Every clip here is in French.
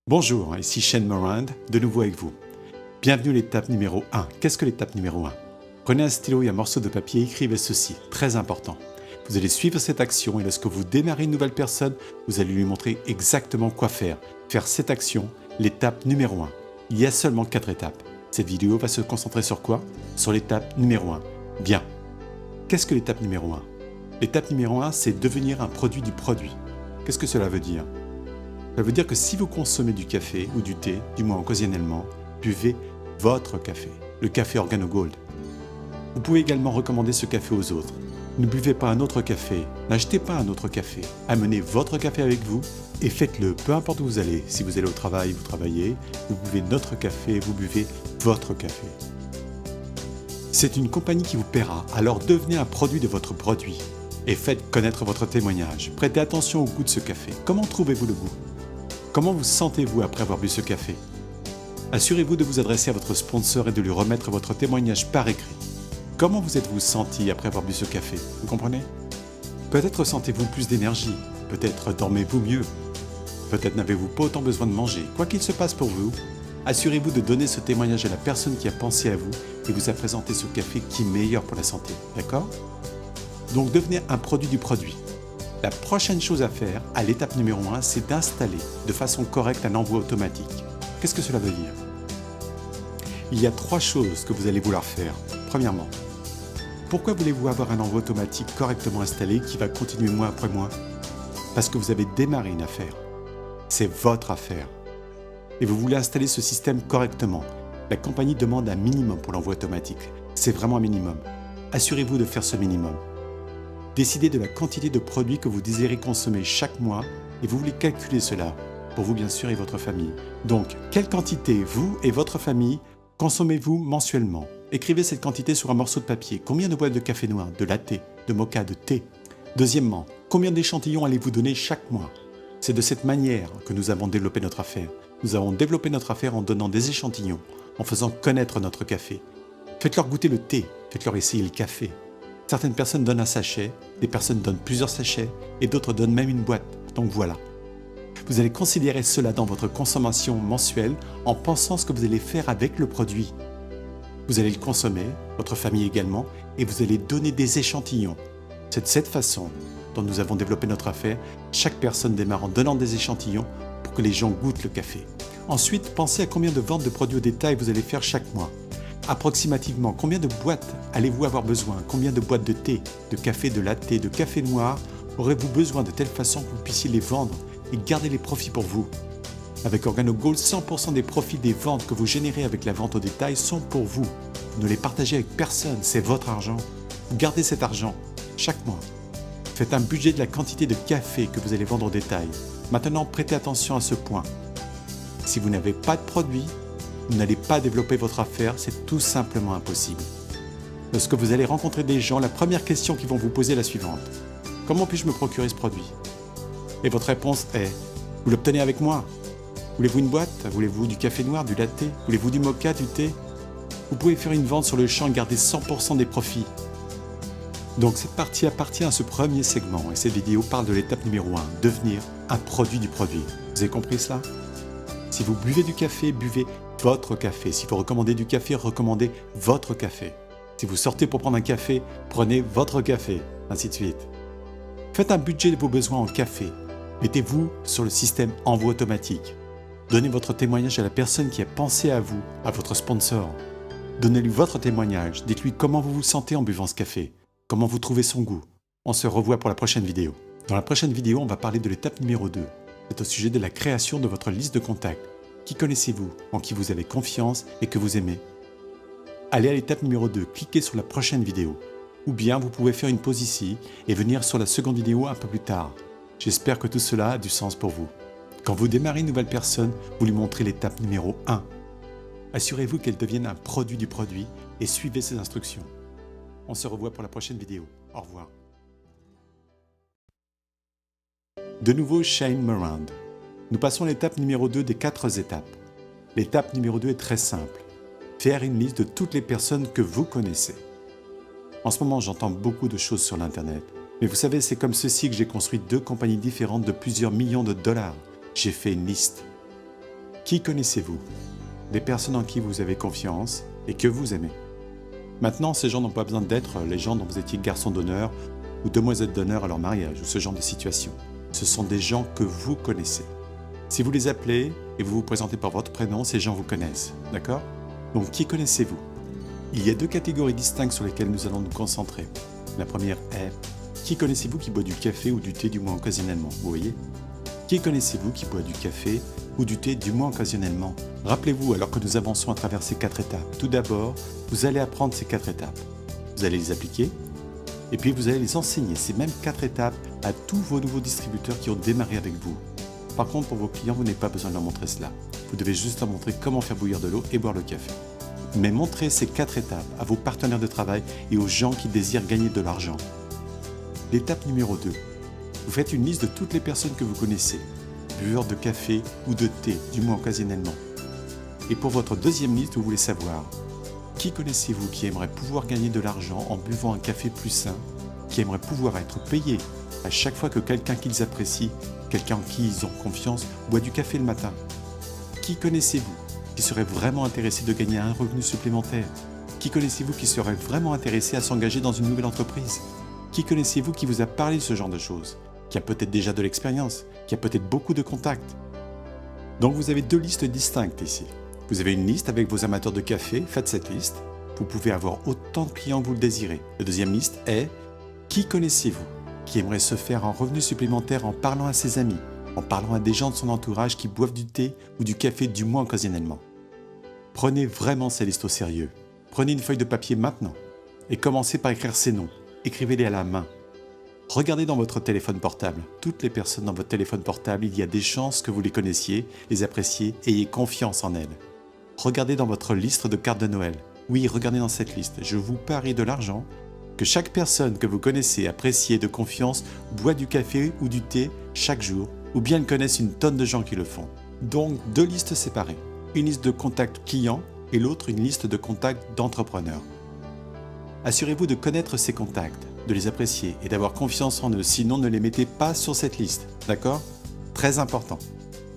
Bonjour, ici Shane Morand, de nouveau avec vous. Bienvenue à l'étape numéro 1. Qu'est-ce que l'étape numéro 1? Prenez un stylo et un morceau de papier et écrivez ceci, très important. Vous allez suivre cette action et lorsque vous démarrez une nouvelle personne, vous allez lui montrer exactement quoi faire. Faire cette action, l'étape numéro 1. Il y a seulement 4 étapes. Cette vidéo va se concentrer sur quoi? Sur l'étape numéro 1. Bien. Qu'est-ce que l'étape numéro 1? L'étape numéro 1, c'est devenir un produit du produit. Qu'est-ce que cela veut dire? Ça veut dire que si vous consommez du café ou du thé, du moins occasionnellement, buvez votre café, le café OrganoGold. Vous pouvez également recommander ce café aux autres. Ne buvez pas un autre café, n'achetez pas un autre café. Amenez votre café avec vous et faites-le, peu importe où vous allez. Si vous allez au travail, vous travaillez, vous buvez notre café, vous buvez votre café. C'est une compagnie qui vous paiera, alors devenez un produit de votre produit et faites connaître votre témoignage. Prêtez attention au goût de ce café. Comment trouvez-vous le goût? Comment vous sentez-vous après avoir bu ce café? Assurez-vous de vous adresser à votre sponsor et de lui remettre votre témoignage par écrit. Comment vous êtes-vous senti après avoir bu ce café? Vous comprenez? Peut-être sentez-vous plus d'énergie, peut-être dormez-vous mieux, peut-être n'avez-vous pas autant besoin de manger. Quoi qu'il se passe pour vous, assurez-vous de donner ce témoignage à la personne qui a pensé à vous et vous a présenté ce café qui est meilleur pour la santé. D'accord? Donc devenez un produit du produit. La prochaine chose à faire, à l'étape numéro 1, c'est d'installer de façon correcte un envoi automatique. Qu'est-ce que cela veut dire? Il y a 3 choses que vous allez vouloir faire. Premièrement, pourquoi voulez-vous avoir un envoi automatique correctement installé qui va continuer mois après mois? Parce que vous avez démarré une affaire. C'est votre affaire. Et vous voulez installer ce système correctement. La compagnie demande un minimum pour l'envoi automatique. C'est vraiment un minimum. Assurez-vous de faire ce minimum. Décidez de la quantité de produits que vous désirez consommer chaque mois et vous voulez calculer cela, pour vous bien sûr et votre famille. Donc, quelle quantité vous et votre famille consommez-vous mensuellement? Écrivez cette quantité sur un morceau de papier. Combien de boîtes de café noir, de latte, de mocha, de thé? Deuxièmement, combien d'échantillons allez-vous donner chaque mois? C'est de cette manière que nous avons développé notre affaire. Nous avons développé notre affaire en donnant des échantillons, en faisant connaître notre café. Faites-leur goûter le thé, faites-leur essayer le café. Certaines personnes donnent un sachet, des personnes donnent plusieurs sachets et d'autres donnent même une boîte. Donc voilà. Vous allez considérer cela dans votre consommation mensuelle en pensant ce que vous allez faire avec le produit. Vous allez le consommer, votre famille également, et vous allez donner des échantillons. C'est de cette façon dont nous avons développé notre affaire. Chaque personne démarre en donnant des échantillons pour que les gens goûtent le café. Ensuite, pensez à combien de ventes de produits au détail vous allez faire chaque mois. Approximativement, combien de boîtes allez-vous avoir besoin? Combien de boîtes de thé, de café, de latte, de café noir aurez-vous besoin de telle façon que vous puissiez les vendre et garder les profits pour vous? Avec OrganoGold, 100% des profits des ventes que vous générez avec la vente au détail sont pour vous. Vous ne les partagez avec personne, c'est votre argent. Vous gardez cet argent chaque mois. Faites un budget de la quantité de café que vous allez vendre au détail. Maintenant, prêtez attention à ce point. Si vous n'avez pas de produit, vous n'allez pas développer votre affaire, c'est tout simplement impossible. Lorsque vous allez rencontrer des gens, la première question qu'ils vont vous poser est la suivante. Comment puis-je me procurer ce produit? Et votre réponse est, vous l'obtenez avec moi? Voulez-vous une boîte? Voulez-vous du café noir, du latte? Voulez-vous du mocha, du thé? Vous pouvez faire une vente sur le champ et garder 100% des profits. Donc cette partie appartient à ce premier segment et cette vidéo parle de l'étape numéro 1, devenir un produit du produit. Vous avez compris cela? Si vous buvez du café, buvez votre café. Si vous recommandez du café, recommandez votre café. Si vous sortez pour prendre un café, prenez votre café, ainsi de suite. Faites un budget de vos besoins en café. Mettez-vous sur le système envoi automatique. Donnez votre témoignage à la personne qui a pensé à vous, à votre sponsor. Donnez-lui votre témoignage. Dites-lui comment vous vous sentez en buvant ce café. Comment vous trouvez son goût. On se revoit pour la prochaine vidéo. Dans la prochaine vidéo, on va parler de l'étape numéro 2. C'est au sujet de la création de votre liste de contacts. Qui connaissez-vous, en qui vous avez confiance et que vous aimez? Allez à l'étape numéro 2, cliquez sur la prochaine vidéo. Ou bien vous pouvez faire une pause ici et venir sur la seconde vidéo un peu plus tard. J'espère que tout cela a du sens pour vous. Quand vous démarrez une nouvelle personne, vous lui montrez l'étape numéro 1. Assurez-vous qu'elle devienne un produit du produit et suivez ses instructions. On se revoit pour la prochaine vidéo. Au revoir. De nouveau, Shane Morand. Nous passons à l'étape numéro 2 des 4 étapes. L'étape numéro 2 est très simple. Faire une liste de toutes les personnes que vous connaissez. En ce moment, j'entends beaucoup de choses sur l'Internet. Mais vous savez, c'est comme ceci que j'ai construit 2 compagnies différentes de plusieurs millions de dollars. J'ai fait une liste. Qui connaissez-vous? Des personnes en qui vous avez confiance et que vous aimez. Maintenant, ces gens n'ont pas besoin d'être les gens dont vous étiez garçon d'honneur ou demoiselle d'honneur à leur mariage ou ce genre de situation. Ce sont des gens que vous connaissez. Si vous les appelez et vous vous présentez par votre prénom, ces gens vous connaissent, d'accord? Donc, qui connaissez-vous? Il y a deux catégories distinctes sur lesquelles nous allons nous concentrer. La première est, qui connaissez-vous qui boit du café ou du thé du moins occasionnellement? Vous voyez? Qui connaissez-vous qui boit du café ou du thé du moins occasionnellement? Rappelez-vous, alors que nous avançons à travers ces 4 étapes, tout d'abord, vous allez apprendre ces 4 étapes. Vous allez les appliquer et puis vous allez les enseigner, ces mêmes 4 étapes, à tous vos nouveaux distributeurs qui ont démarré avec vous. Par contre, pour vos clients, vous n'avez pas besoin de leur montrer cela. Vous devez juste leur montrer comment faire bouillir de l'eau et boire le café. Mais montrez ces 4 étapes à vos partenaires de travail et aux gens qui désirent gagner de l'argent. L'étape numéro 2. Vous faites une liste de toutes les personnes que vous connaissez, buveurs de café ou de thé, du moins occasionnellement. Et pour votre deuxième liste, vous voulez savoir qui connaissez-vous qui aimerait pouvoir gagner de l'argent en buvant un café plus sain, qui aimerait pouvoir être payé à chaque fois que quelqu'un qu'ils apprécient, quelqu'un en qui ils ont confiance, boit du café le matin. Qui connaissez-vous qui serait vraiment intéressé de gagner un revenu supplémentaire? Qui connaissez-vous qui serait vraiment intéressé à s'engager dans une nouvelle entreprise? Qui connaissez-vous qui vous a parlé de ce genre de choses? Qui a peut-être déjà de l'expérience, qui a peut-être beaucoup de contacts. Donc vous avez 2 listes distinctes ici. Vous avez une liste avec vos amateurs de café, faites cette liste. Vous pouvez avoir autant de clients que vous le désirez. La deuxième liste est qui connaissez-vous qui aimerait se faire un revenu supplémentaire en parlant à ses amis, en parlant à des gens de son entourage qui boivent du thé ou du café du moins occasionnellement. Prenez vraiment ces listes au sérieux. Prenez une feuille de papier maintenant et commencez par écrire ces noms. Écrivez-les à la main. Regardez dans votre téléphone portable. Toutes les personnes dans votre téléphone portable, il y a des chances que vous les connaissiez, les appréciez et ayez confiance en elles. Regardez dans votre liste de cartes de Noël. Oui, regardez dans cette liste. Je vous parie de l'argent que chaque personne que vous connaissez, appréciez de confiance, boit du café ou du thé chaque jour, ou bien connaissent une tonne de gens qui le font. Donc, 2 listes séparées. Une liste de contacts clients et l'autre une liste de contacts d'entrepreneurs. Assurez-vous de connaître ces contacts, de les apprécier et d'avoir confiance en eux, sinon ne les mettez pas sur cette liste, d'accord? Très important.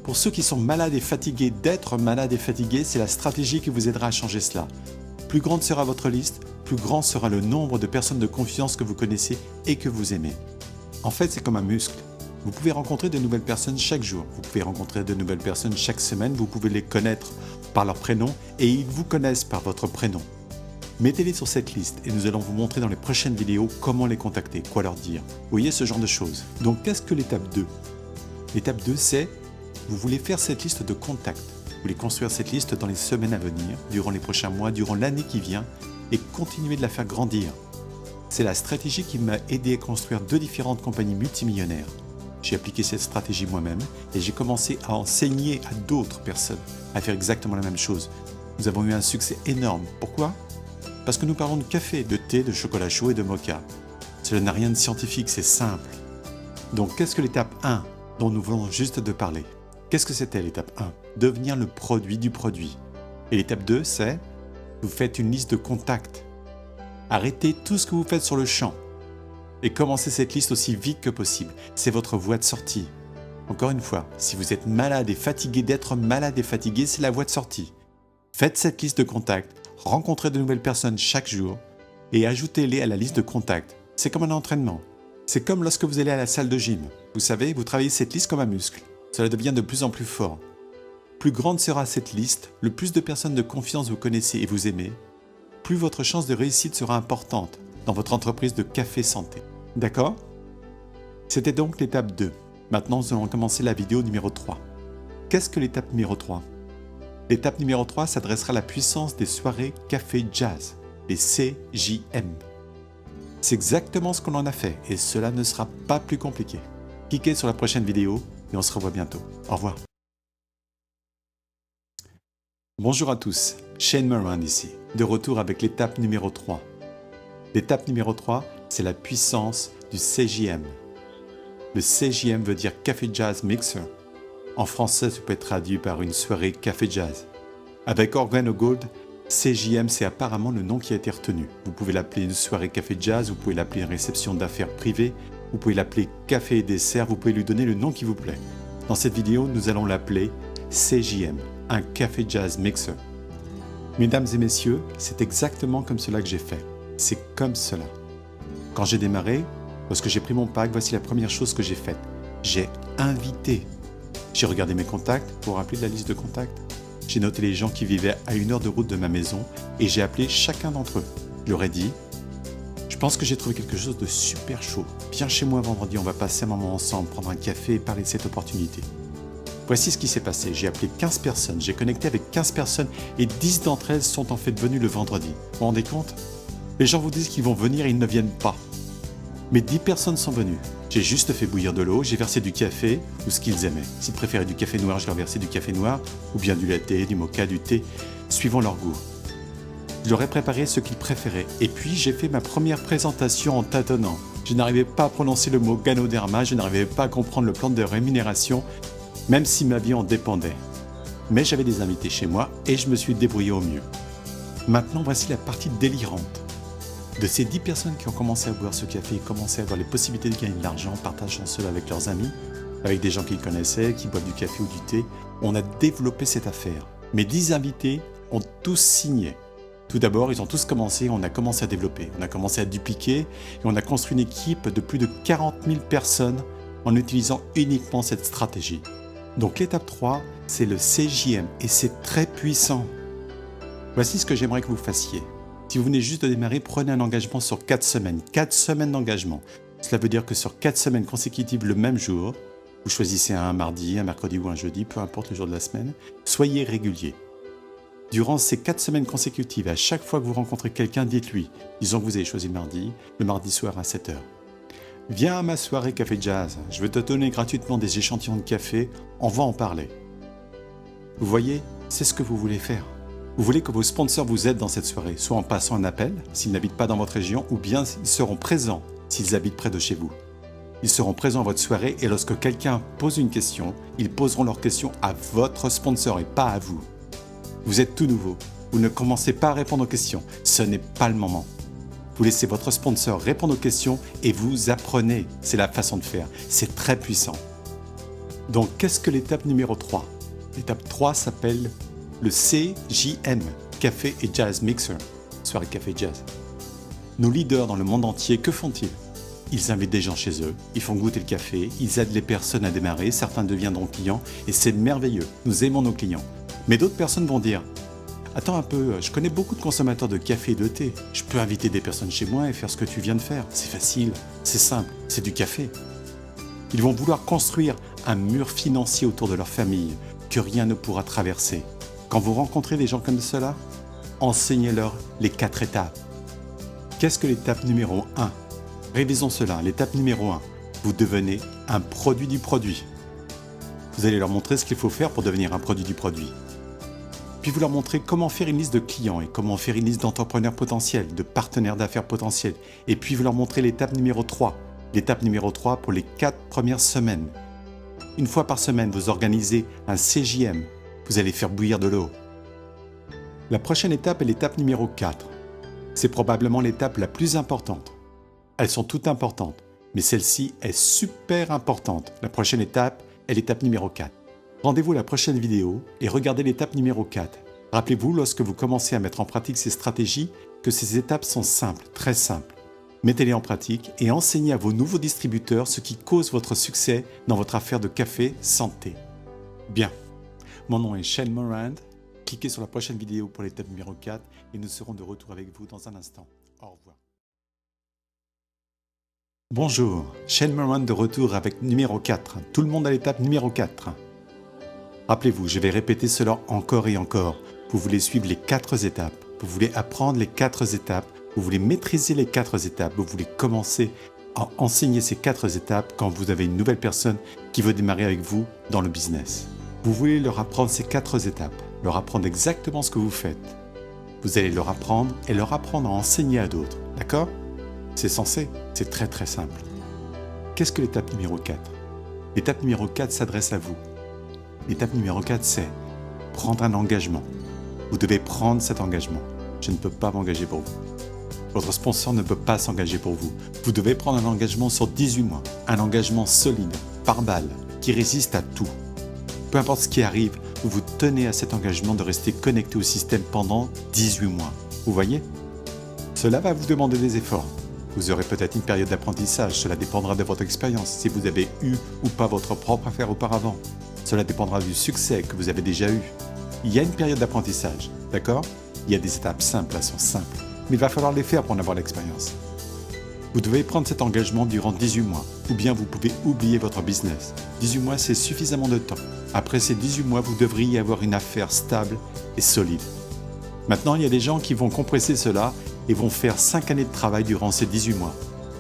Pour ceux qui sont malades et fatigués d'être malades et fatigués, c'est la stratégie qui vous aidera à changer cela. Plus grande sera votre liste, plus grand sera le nombre de personnes de confiance que vous connaissez et que vous aimez. En fait, c'est comme un muscle. Vous pouvez rencontrer de nouvelles personnes chaque jour, vous pouvez rencontrer de nouvelles personnes chaque semaine, vous pouvez les connaître par leur prénom et ils vous connaissent par votre prénom. Mettez-les sur cette liste et nous allons vous montrer dans les prochaines vidéos comment les contacter, quoi leur dire. Vous voyez ce genre de choses. Donc qu'est-ce que l'étape 2? L'étape 2, c'est vous voulez faire cette liste de contacts. Vous voulez construire cette liste dans les semaines à venir, durant les prochains mois, durant l'année qui vient et continuer de la faire grandir. C'est la stratégie qui m'a aidé à construire 2 différentes compagnies multimillionnaires. J'ai appliqué cette stratégie moi-même et j'ai commencé à enseigner à d'autres personnes à faire exactement la même chose. Nous avons eu un succès énorme. Pourquoi? Parce que nous parlons de café, de thé, de chocolat chaud et de mocha. Cela n'a rien de scientifique, c'est simple. Donc qu'est-ce que l'étape 1 dont nous venons juste de parler? Qu'est-ce que c'était l'étape 1? Devenir le produit du produit. Et l'étape 2, c'est vous faites une liste de contacts. Arrêtez tout ce que vous faites sur le champ et commencez cette liste aussi vite que possible. C'est votre voie de sortie. Encore une fois, si vous êtes malade et fatigué d'être malade et fatigué, c'est la voie de sortie. Faites cette liste de contacts, rencontrez de nouvelles personnes chaque jour et ajoutez-les à la liste de contacts. C'est comme un entraînement. C'est comme lorsque vous allez à la salle de gym. Vous savez, vous travaillez cette liste comme un muscle. Cela devient de plus en plus fort. Plus grande sera cette liste, le plus de personnes de confiance vous connaissez et vous aimez, plus votre chance de réussite sera importante dans votre entreprise de café santé. D'accord? C'était donc l'étape 2. Maintenant, nous allons commencer la vidéo numéro 3. Qu'est-ce que l'étape numéro 3? L'étape numéro 3 s'adressera à la puissance des soirées café jazz, les CJM. C'est exactement ce qu'on en a fait et cela ne sera pas plus compliqué. Cliquez sur la prochaine vidéo et on se revoit bientôt. Au revoir. Bonjour à tous, Shane Moran ici, de retour avec l'étape numéro 3. L'étape numéro 3, c'est la puissance du CJM. Le CJM veut dire Café Jazz Mixer. En français, ça peut être traduit par une soirée café jazz. Avec Organo Gold, CJM, c'est apparemment le nom qui a été retenu. Vous pouvez l'appeler une soirée café jazz, vous pouvez l'appeler une réception d'affaires privée, vous pouvez l'appeler café et dessert, vous pouvez lui donner le nom qui vous plaît. Dans cette vidéo, nous allons l'appeler CJM, un café jazz mixer. Mesdames et messieurs, c'est exactement comme cela que j'ai fait. C'est comme cela. Quand j'ai démarré, lorsque j'ai pris mon pack, voici la première chose que j'ai faite. J'ai invité. J'ai regardé mes contacts, pour rappeler de la liste de contacts. J'ai noté les gens qui vivaient à 1 heure de route de ma maison et j'ai appelé chacun d'entre eux. Je leur ai dit, je pense que j'ai trouvé quelque chose de super chaud. Viens chez moi vendredi, on va passer un moment ensemble, prendre un café et parler de cette opportunité. Voici ce qui s'est passé. J'ai appelé 15 personnes, j'ai connecté avec 15 personnes et 10 d'entre elles sont en fait venues le vendredi. Vous vous rendez compte? Les gens vous disent qu'ils vont venir et ils ne viennent pas. Mais 10 personnes sont venues. J'ai juste fait bouillir de l'eau, j'ai versé du café ou ce qu'ils aimaient. S'ils préféraient du café noir, je leur versais du café noir ou bien du latte, du mocha, du thé, suivant leur goût. Je leur ai préparé ce qu'ils préféraient et puis j'ai fait ma première présentation en tâtonnant. Je n'arrivais pas à prononcer le mot Ganoderma, je n'arrivais pas à comprendre le plan de rémunération, même si ma vie en dépendait. Mais j'avais des invités chez moi et je me suis débrouillé au mieux. Maintenant, voici la partie délirante. De ces 10 personnes qui ont commencé à boire ce café et commencé à avoir les possibilités de gagner de l'argent, partageant cela avec leurs amis, avec des gens qu'ils connaissaient, qui boivent du café ou du thé, on a développé cette affaire. Mes 10 invités ont tous signé. Tout d'abord, ils ont tous commencé, on a commencé à développer, on a commencé à dupliquer et on a construit une équipe de plus de 40 000 personnes en utilisant uniquement cette stratégie. Donc l'étape 3, c'est le CJM et c'est très puissant. Voici ce que j'aimerais que vous fassiez. Si vous venez juste de démarrer, prenez un engagement sur 4 semaines. 4 semaines d'engagement. Cela veut dire que sur 4 semaines consécutives le même jour, vous choisissez un mardi, un mercredi ou un jeudi, peu importe le jour de la semaine, soyez régulier. Durant ces 4 semaines consécutives, à chaque fois que vous rencontrez quelqu'un, dites-lui, disons que vous avez choisi le mardi soir à 7h. Viens à ma soirée Café Jazz, je vais te donner gratuitement des échantillons de café, on va en parler. Vous voyez, c'est ce que vous voulez faire. Vous voulez que vos sponsors vous aident dans cette soirée, soit en passant un appel, s'ils n'habitent pas dans votre région, ou bien ils seront présents s'ils habitent près de chez vous. Ils seront présents à votre soirée et lorsque quelqu'un pose une question, ils poseront leur question à votre sponsor et pas à vous. Vous êtes tout nouveau, vous ne commencez pas à répondre aux questions, ce n'est pas le moment. Vous laissez votre sponsor répondre aux questions et vous apprenez, c'est la façon de faire, c'est très puissant. Donc qu'est-ce que l'étape numéro 3 ? L'étape 3 s'appelle le CJM, Café et Jazz Mixer, soirée Café Jazz. Nos leaders dans le monde entier, que font-ils ? Ils invitent des gens chez eux, ils font goûter le café, ils aident les personnes à démarrer, certains deviendront clients et c'est merveilleux, nous aimons nos clients. Mais d'autres personnes vont dire « Attends un peu, je connais beaucoup de consommateurs de café et de thé, je peux inviter des personnes chez moi et faire ce que tu viens de faire, c'est facile, c'est simple, c'est du café. » Ils vont vouloir construire un mur financier autour de leur famille que rien ne pourra traverser. Quand vous rencontrez des gens comme cela, enseignez-leur les 4 étapes. Qu'est-ce que l'étape numéro 1 ? Révisons cela. L'étape numéro 1, vous devenez un produit du produit. Vous allez leur montrer ce qu'il faut faire pour devenir un produit du produit. Puis vous leur montrez comment faire une liste de clients et comment faire une liste d'entrepreneurs potentiels, de partenaires d'affaires potentiels. Et puis vous leur montrez l'étape numéro 3. L'étape numéro 3 pour les 4 premières semaines. Une fois par semaine, vous organisez un CJM. Vous allez faire bouillir de l'eau. La prochaine étape est l'étape numéro 4. C'est probablement l'étape la plus importante. Elles sont toutes importantes, mais celle-ci est super importante. La prochaine étape est l'étape numéro 4. Rendez-vous à la prochaine vidéo et regardez l'étape numéro 4. Rappelez-vous, lorsque vous commencez à mettre en pratique ces stratégies, que ces étapes sont simples, très simples. Mettez-les en pratique et enseignez à vos nouveaux distributeurs ce qui cause votre succès dans votre affaire de café santé. Bien. Mon nom est Shane Morand. Cliquez sur la prochaine vidéo pour l'étape numéro 4 et nous serons de retour avec vous dans un instant. Au revoir. Bonjour, Shane Morand de retour avec numéro 4. Tout le monde à l'étape numéro 4. Rappelez-vous, je vais répéter cela encore et encore. Vous voulez suivre les 4 étapes. Vous voulez apprendre les 4 étapes. Vous voulez maîtriser les 4 étapes. Vous voulez commencer à enseigner ces 4 étapes quand vous avez une nouvelle personne qui veut démarrer avec vous dans le business. Vous voulez leur apprendre ces 4 étapes, leur apprendre exactement ce que vous faites. Vous allez leur apprendre et leur apprendre à enseigner à d'autres, d'accord ? C'est censé, c'est très très simple. Qu'est-ce que l'étape numéro 4 ? L'étape numéro 4 s'adresse à vous. L'étape numéro 4, c'est prendre un engagement. Vous devez prendre cet engagement. Je ne peux pas m'engager pour vous. Votre sponsor ne peut pas s'engager pour vous. Vous devez prendre un engagement sur 18 mois. Un engagement solide, par balle, qui résiste à tout. Peu importe ce qui arrive, vous vous tenez à cet engagement de rester connecté au système pendant 18 mois. Vous voyez? Cela va vous demander des efforts. Vous aurez peut-être une période d'apprentissage, cela dépendra de votre expérience, si vous avez eu ou pas votre propre affaire auparavant. Cela dépendra du succès que vous avez déjà eu. Il y a une période d'apprentissage, d'accord? Il y a des étapes simples, elles sont simples, mais il va falloir les faire pour en avoir l'expérience. Vous devez prendre cet engagement durant 18 mois, ou bien vous pouvez oublier votre business. 18 mois, c'est suffisamment de temps. Après ces 18 mois, vous devriez avoir une affaire stable et solide. Maintenant, il y a des gens qui vont compresser cela et vont faire 5 années de travail durant ces 18 mois.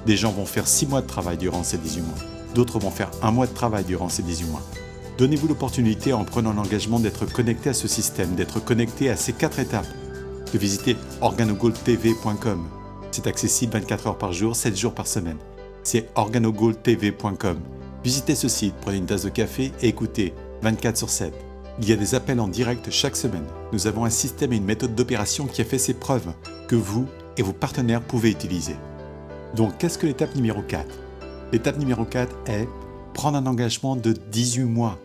Des gens vont faire 6 mois de travail durant ces 18 mois. D'autres vont faire 1 mois de travail durant ces 18 mois. Donnez-vous l'opportunité en prenant l'engagement d'être connecté à ce système, d'être connecté à ces 4 étapes, de visiter organogoldtv.com. C'est accessible 24 heures par jour, 7 jours par semaine. C'est organogoldtv.com. Visitez ce site, prenez une tasse de café et écoutez 24/7. Il y a des appels en direct chaque semaine. Nous avons un système et une méthode d'opération qui a fait ses preuves, que vous et vos partenaires pouvez utiliser. Donc, qu'est-ce que l'étape numéro 4? L'étape numéro 4 est prendre un engagement de 18 mois.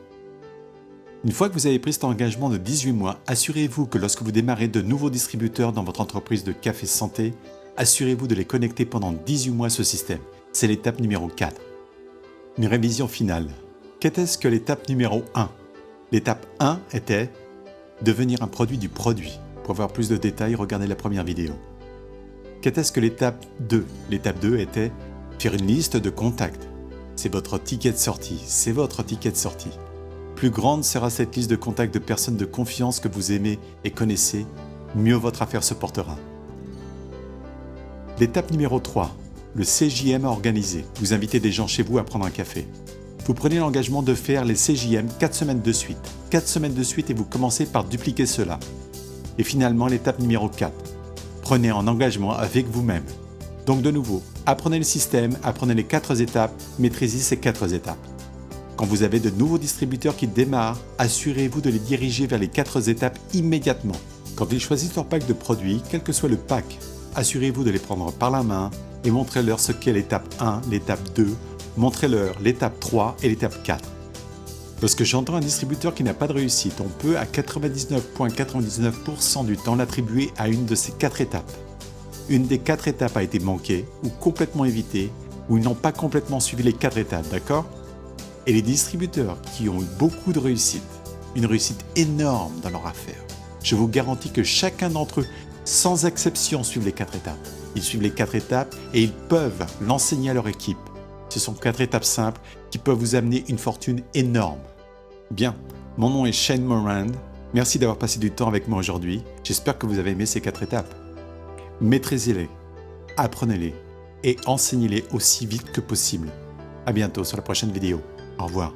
Une fois que vous avez pris cet engagement de 18 mois, assurez-vous que lorsque vous démarrez de nouveaux distributeurs dans votre entreprise de café santé, assurez-vous de les connecter pendant 18 mois à ce système. C'est l'étape numéro 4. Une révision finale. Qu'était-ce que l'étape numéro 1? L'étape 1 était devenir un produit du produit. Pour avoir plus de détails, regardez la première vidéo. Qu'était-ce que l'étape 2? L'étape 2 était faire une liste de contacts. C'est votre ticket de sortie, c'est votre ticket de sortie. Plus grande sera cette liste de contacts de personnes de confiance que vous aimez et connaissez, mieux votre affaire se portera. L'étape numéro 3, le CJM à organiser. Vous invitez des gens chez vous à prendre un café. Vous prenez l'engagement de faire les CJM 4 semaines de suite. 4 semaines de suite et vous commencez par dupliquer cela. Et finalement, l'étape numéro 4. Prenez un engagement avec vous-même. Donc de nouveau, apprenez le système, apprenez les 4 étapes, maîtrisez ces 4 étapes. Quand vous avez de nouveaux distributeurs qui démarrent, assurez-vous de les diriger vers les 4 étapes immédiatement. Quand ils choisissent leur pack de produits, quel que soit le pack, assurez-vous de les prendre par la main et montrez-leur ce qu'est l'étape 1, l'étape 2, montrez-leur l'étape 3 et l'étape 4. Lorsque j'entends un distributeur qui n'a pas de réussite, on peut à 99,99% du temps l'attribuer à une de ces 4 étapes. Une des 4 étapes a été manquée ou complètement évitée, ou ils n'ont pas complètement suivi les 4 étapes, d'accord? Et les distributeurs qui ont eu beaucoup de réussite, une réussite énorme dans leur affaire, je vous garantis que chacun d'entre eux, sans exception, suivent les 4 étapes. Ils suivent les 4 étapes et ils peuvent l'enseigner à leur équipe. Ce sont 4 étapes simples qui peuvent vous amener une fortune énorme. Bien, mon nom est Shane Morand. Merci d'avoir passé du temps avec moi aujourd'hui. J'espère que vous avez aimé ces 4 étapes. Maîtrisez-les, apprenez-les et enseignez-les aussi vite que possible. À bientôt sur la prochaine vidéo. Au revoir.